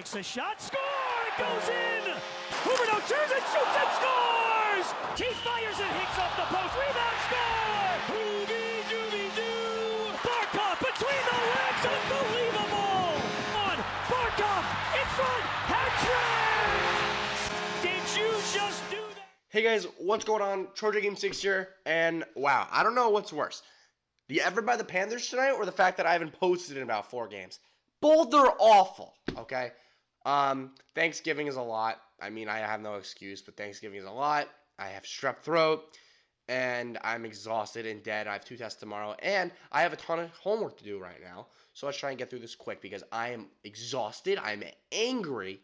takes a shot, score! It goes in! Huberdeau turns and shoots and scores! Keith fires and hits off the post, rebound, score! Hoogie-doogie-doo! Barkov between the legs, unbelievable! On, Barkov in front, hat-trick! Did you just do that? Hey guys, what's going on? Trojan Game 6 here, and wow, I don't know what's worse. The effort by the Panthers tonight or the fact that I haven't posted in about 4 games? Both are awful, okay? Thanksgiving is a lot. I mean, I have no excuse, but Thanksgiving is a lot. I have strep throat, and I'm exhausted and dead. I have 2 tests tomorrow, and I have a ton of homework to do right now. So let's try and get through this quick because I am exhausted, I'm angry,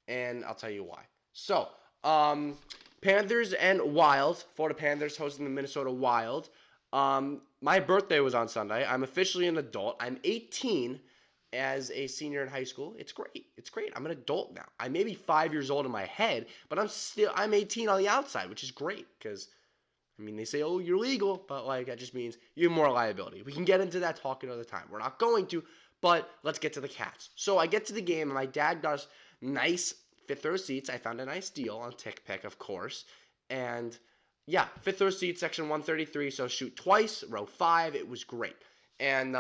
and I'll tell you why. So, Panthers and Wild. Florida Panthers hosting the Minnesota Wild. My birthday was on Sunday. I'm officially an adult. I'm 18 as a senior in high school. It's great. It's great. I'm an adult now. I may be 5 years old in my head, but I'm 18 on the outside, which is great because, I mean, they say, oh, you're legal, but, like, that just means you have more liability. We can get into that talk another time. We're not going to, but let's get to the Cats. So I get to the game, and my dad does nice fifth row seats. I found a nice deal on TickPick, of course, and yeah, fifth row seat, section 133, so shoot twice, row 5, it was great. And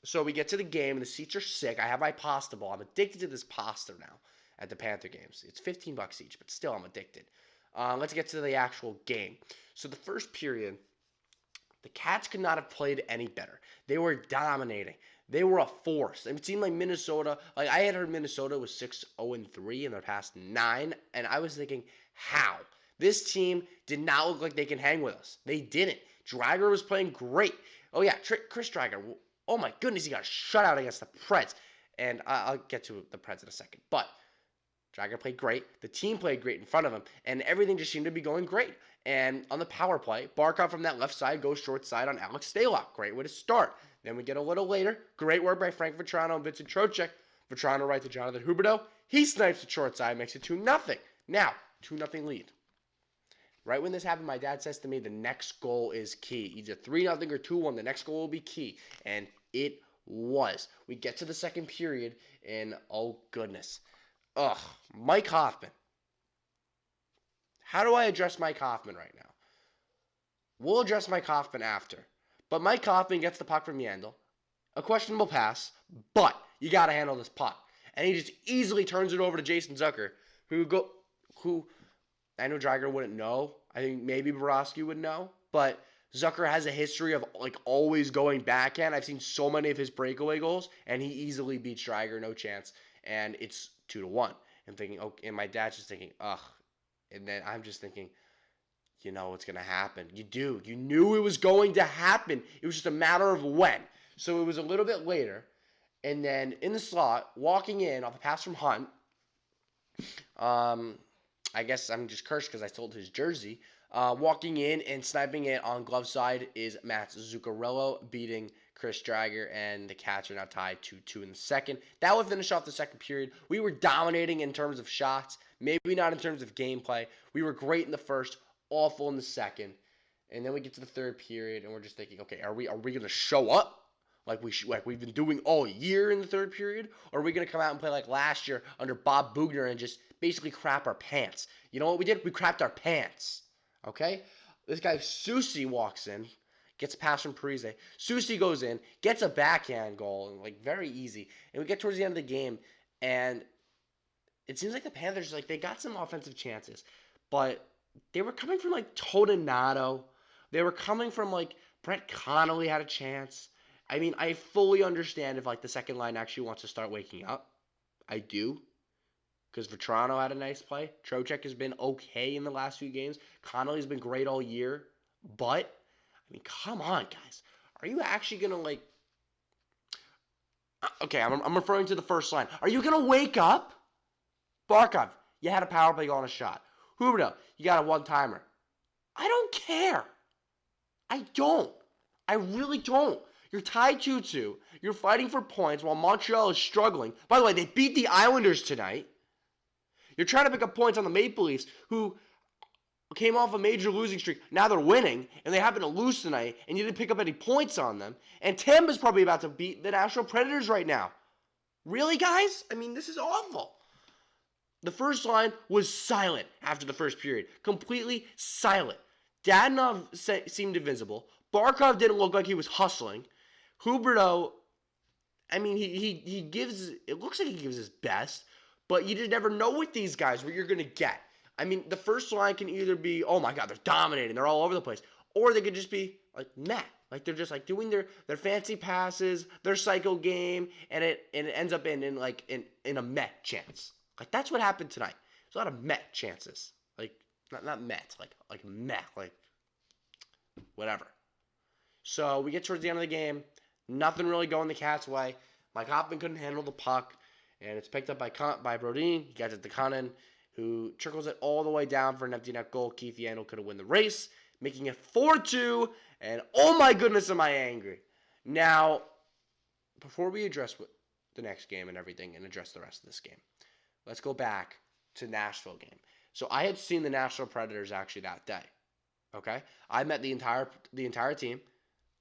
so we get to the game, and the seats are sick. I have my pasta ball. I'm addicted to this pasta now at the Panther games. It's $15 each, but still I'm addicted. Let's get to the actual game. So the first period, the Cats could not have played any better. They were dominating. They were a force. It seemed like Minnesota, like I had heard Minnesota was 6-0-3 in their past 9, and I was thinking, how? This team did not look like they can hang with us. They didn't. Driedger was playing great. Oh, yeah, Chris Driedger. Oh, my goodness, he got shut out against the Preds. And I'll get to the Preds in a second. But Driedger played great. The team played great in front of him. And everything just seemed to be going great. And on the power play, Barkov from that left side goes short side on Alex Stalock. Great way to start. Then we get a little later. Great work by Frank Vetrano and Vincent Trocheck. Vetrano right to Jonathan Huberdeau. He snipes the short side, makes it 2-0. Now, 2-0 lead. Right when this happened, my dad says to me, the next goal is key. Either 3-0 or 2-1. The next goal will be key. And it was. We get to the second period, and oh, goodness. Ugh, Mike Hoffman. How do I address Mike Hoffman right now? We'll address Mike Hoffman after. But Mike Hoffman gets the puck from Yandel. A questionable pass, but you got to handle this puck. And he just easily turns it over to Jason Zucker, who I know Driedger wouldn't know. I think maybe Borowski would know. But Zucker has a history of like always going backhand. I've seen so many of his breakaway goals, and he easily beats Driedger, no chance. And it's 2-1. I'm thinking, okay, and my dad's just thinking, ugh. And then I'm just thinking, you know what's going to happen. You do. You knew it was going to happen. It was just a matter of when. So it was a little bit later. And then in the slot, walking in off a pass from Hunt, I guess I'm just cursed because I stole his jersey. Walking in and sniping it on glove side is Matt Zuccarello beating Chris Driedger, and the Cats are now tied 2-2 in the second. That would finish off the second period. We were dominating in terms of shots, maybe not in terms of gameplay. We were great in the first, awful in the second. And then we get to the third period, and we're just thinking, okay, are we going to show up like we've been doing all year in the third period? Or are we going to come out and play like last year under Bob Bugner and just basically crap our pants? You know what we did? We crapped our pants. Okay? This guy, Susi, walks in, gets a pass from Parise. Susi goes in, gets a backhand goal, and like very easy. And we get towards the end of the game, and it seems like the Panthers, like, they got some offensive chances, but they were coming from like Toninato. They were coming from like Brett Connolly had a chance. I mean, I fully understand if like the second line actually wants to start waking up. I do. Because Vetrano had a nice play. Trocheck has been okay in the last few games. Connolly's been great all year. But, I mean, come on, guys. Are you actually going to, like... Okay, I'm referring to the first line. Are you going to wake up? Barkov, you had a power play goal on a shot. Huberdeau, you got a one-timer. I don't care. I don't. I really don't. You're tied 2-2. You're fighting for points while Montreal is struggling. By the way, they beat the Islanders tonight. You're trying to pick up points on the Maple Leafs, who came off a major losing streak. Now they're winning, and they happen to lose tonight, and you didn't pick up any points on them. And Tampa's probably about to beat the Nashville Predators right now. Really, guys? I mean, this is awful. The first line was silent after the first period. Completely silent. Dadonov seemed invisible. Barkov didn't look like he was hustling. Huberto, I mean, he gives, it looks like he gives his best, but you just never know with these guys what you're going to get. I mean, the first line can either be, oh my God, they're dominating, they're all over the place, or they could just be like, meh. Like they're just like doing their fancy passes, their cycle game, and it ends up in a Met chance. Like that's what happened tonight. There's a lot of Met chances. Like not Met, like Met, like whatever. So we get towards the end of the game, nothing really going the Cats' way. Mike Hoffman couldn't handle the puck, and it's picked up by Brodin. He gets it to Cunnin, who trickles it all the way down for an empty net goal. Keith Yandel could have won the race, making it 4-2. And oh my goodness, am I angry. Now, before we address the next game and everything and address the rest of this game, let's go back to Nashville game. So I had seen the Nashville Predators actually that day. Okay? I met the entire team.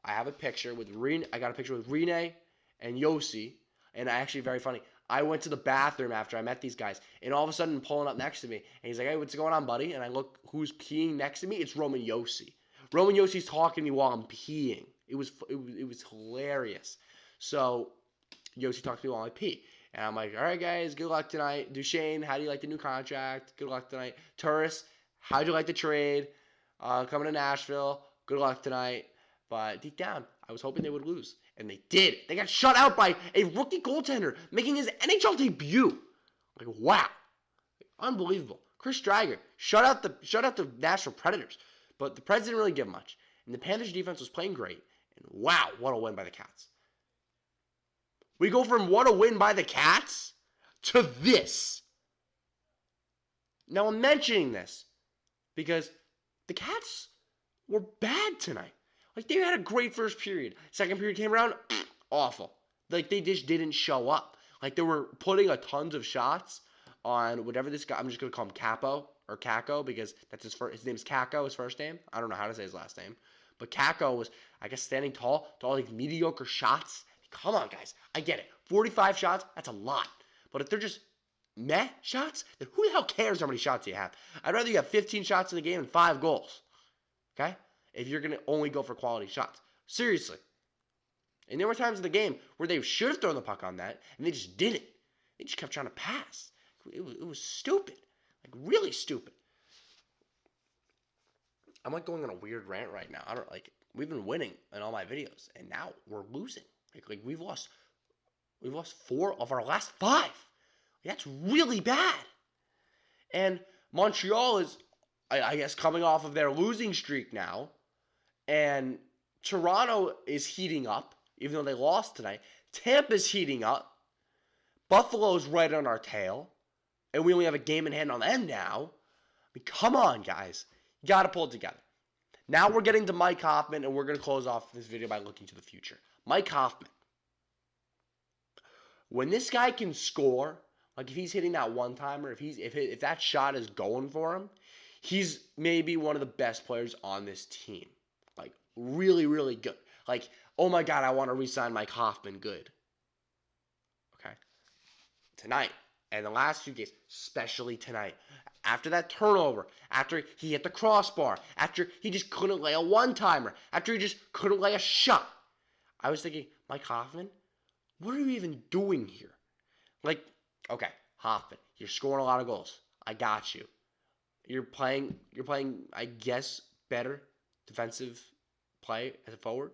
I have a picture with Rene. I got a picture with Rene and Yossi. And actually, very funny, I went to the bathroom after I met these guys, and all of a sudden, pulling up next to me, and he's like, hey, what's going on, buddy? And I look, who's peeing next to me? It's Roman Yossi. Roman Yossi's talking to me while I'm peeing. It was hilarious. So, Yossi talks to me while I pee. And I'm like, all right, guys, good luck tonight. Duchesne, how do you like the new contract? Good luck tonight. Turris, how'd you like the trade? Coming to Nashville, good luck tonight. But deep down, I was hoping they would lose. And they did. They got shut out by a rookie goaltender making his NHL debut. Like, wow. Unbelievable. Chris Driedger shut out the Nashville Predators. But the Preds didn't really give much. And the Panthers defense was playing great. And wow, what a win by the Cats. We go from what a win by the Cats to this. Now I'm mentioning this because the Cats were bad tonight. Like, they had a great first period. Second period came around, awful. Like, they just didn't show up. Like, they were putting a tons of shots on whatever this guy, I'm just going to call him Capo or Kako because that's his name is Kako, his first name. I don't know how to say his last name. But Kako was, I guess, standing tall to all these mediocre shots. Come on, guys. I get it. 45 shots, that's a lot. But if they're just meh shots, then who the hell cares how many shots you have? I'd rather you have 15 shots in the game and 5 goals. Okay? If you're going to only go for quality shots. Seriously. And there were times in the game where they should have thrown the puck on that, and they just didn't. They just kept trying to pass. It was stupid. Like, really stupid. I'm like going on a weird rant right now. We've been winning in all my videos, and now we're losing. Like we've lost 4 of our last 5. That's really bad. And Montreal is, I guess, coming off of their losing streak now. And Toronto is heating up, even though they lost tonight. Tampa's heating up. Buffalo's right on our tail. And we only have a game in hand on them now. I mean, come on, guys. You got to pull it together. Now we're getting to Mike Hoffman, and we're going to close off this video by looking to the future. Mike Hoffman. When this guy can score, like if he's hitting that one-timer, if that shot is going for him, he's maybe one of the best players on this team. Like, really, really good. Like, oh my God, I want to re-sign Mike Hoffman good. Okay? Tonight, and the last few games, especially tonight, after that turnover, after he hit the crossbar, after he just couldn't lay a one-timer, after he just couldn't lay a shot, I was thinking, Mike Hoffman, what are you even doing here? Like, okay, Hoffman, you're scoring a lot of goals. I got you. You're playing, I guess, better defensive play as a forward.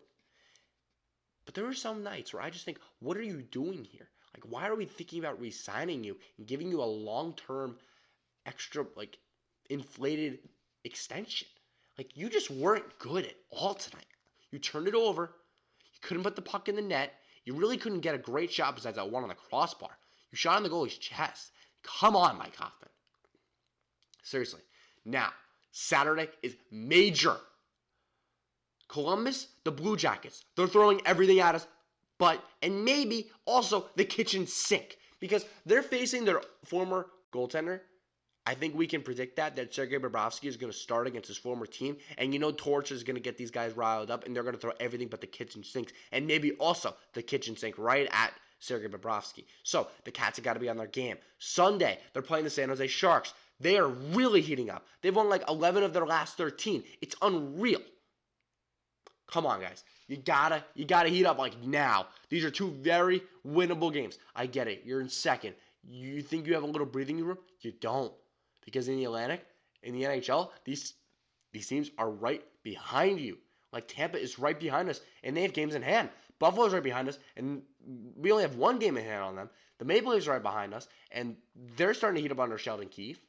But there are some nights where I just think, what are you doing here? Like, why are we thinking about re-signing you and giving you a long-term, extra, like, inflated extension? Like, you just weren't good at all tonight. You turned it over. You couldn't put the puck in the net. You really couldn't get a great shot besides that one on the crossbar. You shot on the goalie's chest. Come on, Mike Hoffman. Seriously. Now, Saturday is major. Columbus, the Blue Jackets, they're throwing everything at us, and maybe also the kitchen sink, because they're facing their former goaltender. I think we can predict that Sergei Bobrovsky is going to start against his former team, and Torch is going to get these guys riled up, and they're going to throw everything but the kitchen sinks, and maybe also the kitchen sink right at Sergei Bobrovsky. So the Cats have got to be on their game. Sunday, they're playing the San Jose Sharks. They are really heating up. They've won like 11 of their last 13. It's unreal. Come on, guys. You gotta heat up like now. These are two very winnable games. I get it. You're in second. You think you have a little breathing room? You don't. Because in the Atlantic, in the NHL, these teams are right behind you. Like Tampa is right behind us, and they have games in hand. Buffalo's right behind us, and we only have one game in hand on them. The Maple Leafs are right behind us, and they're starting to heat up under Sheldon Keefe.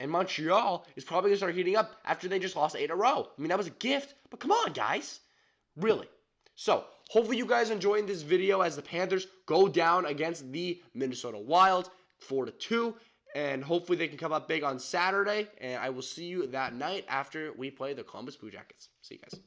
And Montreal is probably going to start heating up after they just lost 8 in a row. I mean, that was a gift, but come on, guys. Really. So, hopefully you guys enjoying this video as the Panthers go down against the Minnesota Wild 4-2. And hopefully they can come up big on Saturday. And I will see you that night after we play the Columbus Blue Jackets. See you guys.